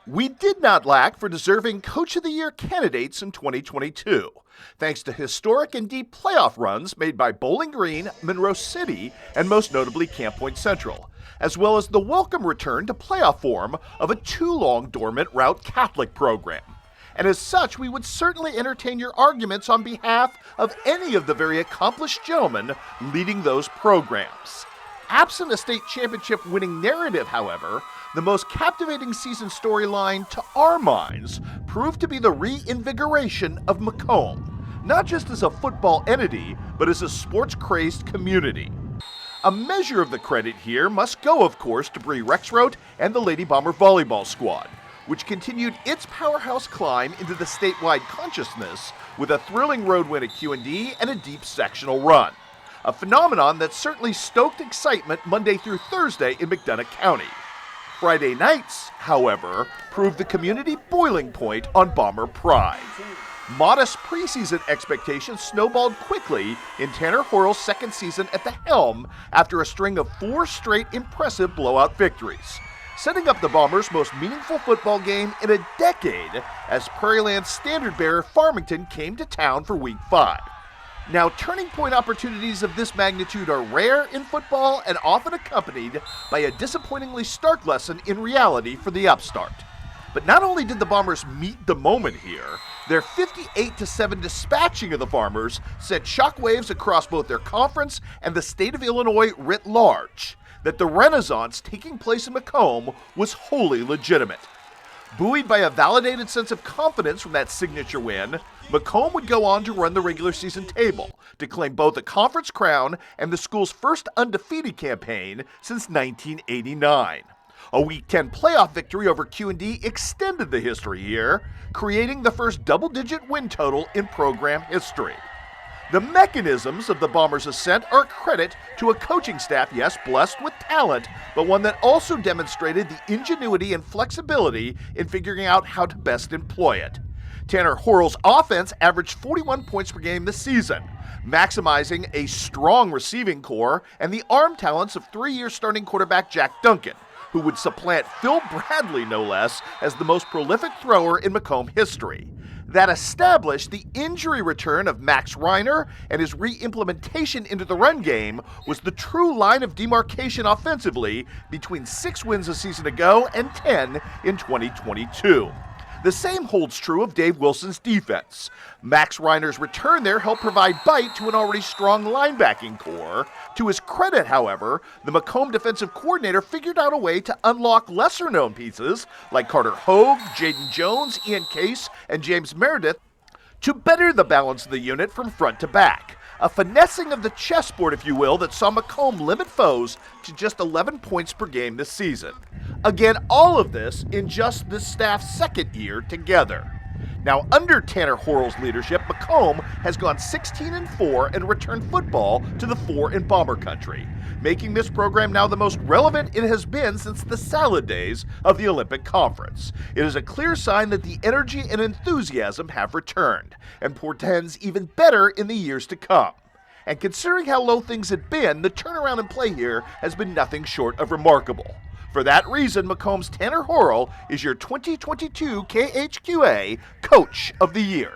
We did not lack for deserving Coach of the Year candidates in 2022, thanks to historic and deep playoff runs made by Bowling Green, Monroe City, and most notably Camp Point Central, as well as the welcome return to playoff form of a too-long dormant Route Catholic program. And as such, we would certainly entertain your arguments on behalf of any of the very accomplished gentlemen leading those programs. Absent a state championship winning narrative, however, the most captivating season storyline to our minds proved to be the reinvigoration of Macomb, not just as a football entity, but as a sports-crazed community. A measure of the credit here must go, of course, to Bree Rexroth and the Lady Bomber volleyball squad, which continued its powerhouse climb into the statewide consciousness with a thrilling road win at QD and a deep sectional run. A phenomenon that certainly stoked excitement Monday through Thursday in McDonough County. Friday nights, however, proved the community boiling point on Bomber pride. Modest preseason expectations snowballed quickly in Tanner Horrell's second season at the helm after a string of 4 straight impressive blowout victories, setting up the Bombers' most meaningful football game in a decade as Prairieland's standard bearer Farmington came to town for Week 5. Now, turning point opportunities of this magnitude are rare in football and often accompanied by a disappointingly stark lesson in reality for the upstart. But not only did the Bombers meet the moment here, their 58-7 dispatching of the Farmers sent shockwaves across both their conference and the state of Illinois writ large, that the renaissance taking place in Macomb was wholly legitimate. Buoyed by a validated sense of confidence from that signature win, Macomb would go on to run the regular season table to claim both a conference crown and the school's first undefeated campaign since 1989. A Week 10 playoff victory over QD extended the history here, creating the first double-digit win total in program history. The mechanisms of the Bombers' ascent are a credit to a coaching staff, yes, blessed with talent, but one that also demonstrated the ingenuity and flexibility in figuring out how to best employ it. Tanner Horrell's offense averaged 41 points per game this season, maximizing a strong receiving core and the arm talents of 3-year starting quarterback Jack Duncan, who would supplant Phil Bradley, no less, as the most prolific thrower in Macomb history. That established the injury return of Max Reiner, and his re-implementation into the run game was the true line of demarcation offensively between 6 wins a season ago and 10 in 2022. The same holds true of Dave Wilson's defense. Max Reiner's return there helped provide bite to an already strong linebacking core. To his credit, however, the Macomb defensive coordinator figured out a way to unlock lesser-known pieces like Carter Hogue, Jaden Jones, Ian Case, and James Meredith to better the balance of the unit from front to back. A finessing of the chessboard, if you will, that saw Macomb limit foes to just 11 points per game this season. Again, all of this in just this staff's second year together. Now, under Tanner Horrell's leadership, Macomb has gone 16-4 and returned football to the 4 in Bomber country, making this program now the most relevant it has been since the salad days of the Olympic Conference. It is a clear sign that the energy and enthusiasm have returned, and portends even better in the years to come. And considering how low things had been, the turnaround in play here has been nothing short of remarkable. For that reason, Macomb's Tanner Horrell is your 2022 KHQA Coach of the Year.